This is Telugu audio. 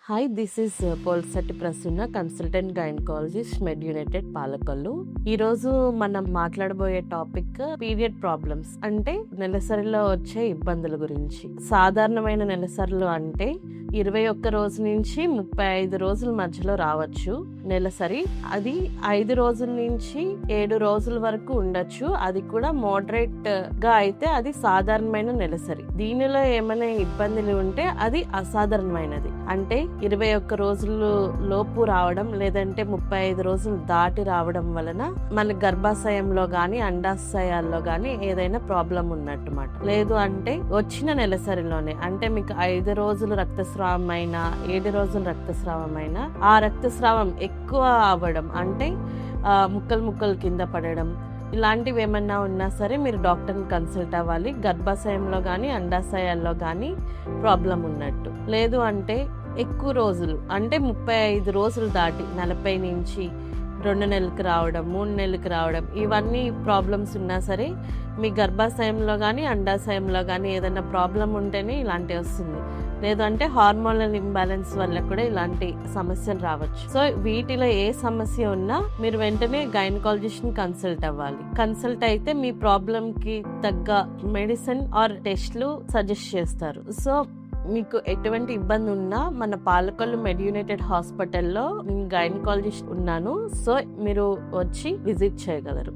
Hi, this is Polsati Prasanna, consultant gynaecologist, Med United Palakollu. ఈరోజు మనం మాట్లాడబోయే టాపిక్ పీరియడ్ ప్రాబ్లమ్స్, అంటే నెలసరిలో వచ్చే ఇబ్బందుల గురించి. సాధారణమైన నెలసరిలు అంటే 21 రోజు నుంచి 35 రోజుల మధ్యలో రావచ్చు నెలసరి. అది 5 రోజుల నుంచి 7 రోజుల వరకు ఉండొచ్చు. అది కూడా మోడరేట్ గా అయితే అది సాధారణమైన నెలసరి. దీనిలో ఏమైనా ఇబ్బందులు ఉంటే అది అసాధారణమైనది. అంటే 21 రోజులు లోపు రావడం, లేదంటే 35 రోజులు దాటి రావడం వలన మన గర్భాశయంలో గాని అండాశయాల్లో గాని ఏదైనా ప్రాబ్లం ఉన్నట్టుమాట. లేదు అంటే వచ్చిన నెలసరిలోనే, అంటే మీకు 5 రోజులు రక్తస్రావం అయినా 7 రోజులు రక్తస్రావం అయినా ఆ రక్తస్రావం ఎక్కువ అవ్వడం, అంటే ముక్కలు కింద పడడం, ఇలాంటివి ఏమన్నా ఉన్నా సరే మీరు డాక్టర్ని కన్సల్ట్ అవ్వాలి. గర్భాశయంలో కానీ అండాశయాల్లో కానీ ప్రాబ్లం ఉన్నట్టు. లేదు అంటే ఎక్కువ రోజులు, అంటే 35 రోజులు దాటి 40 నుంచి 2 నెలలకు రావడం, 3 నెలలకు రావడం, ఇవన్నీ ప్రాబ్లమ్స్ ఉన్నా సరే మీ గర్భాశయంలో కానీ అండాశయంలో కానీ ఏదైనా ప్రాబ్లం ఉంటేనే ఇలాంటివి వస్తుంది. లేదంటే హార్మోనల్ ఇంబ్యాలెన్స్ వల్ల కూడా ఇలాంటి సమస్యలు రావచ్చు. సో వీటిలో ఏ సమస్య ఉన్నా మీరు వెంటనే గైనకాలజిస్ట్ ని కన్సల్ట్ అవ్వాలి. కన్సల్ట్ అయితే మీ ప్రాబ్లం కి తగ్గ మెడిసిన్ ఆర్ టెస్ట్లు సజెస్ట్ చేస్తారు. సో మీకు ఎటువంటి ఇబ్బంది ఉన్నా మన పాలకొల్లు మెడ్ యునైటెడ్ హాస్పిటల్లో నేను గైనకాలజిస్ట్ ఉన్నాను. సో మీరు వచ్చి విజిట్ చేయగలరు.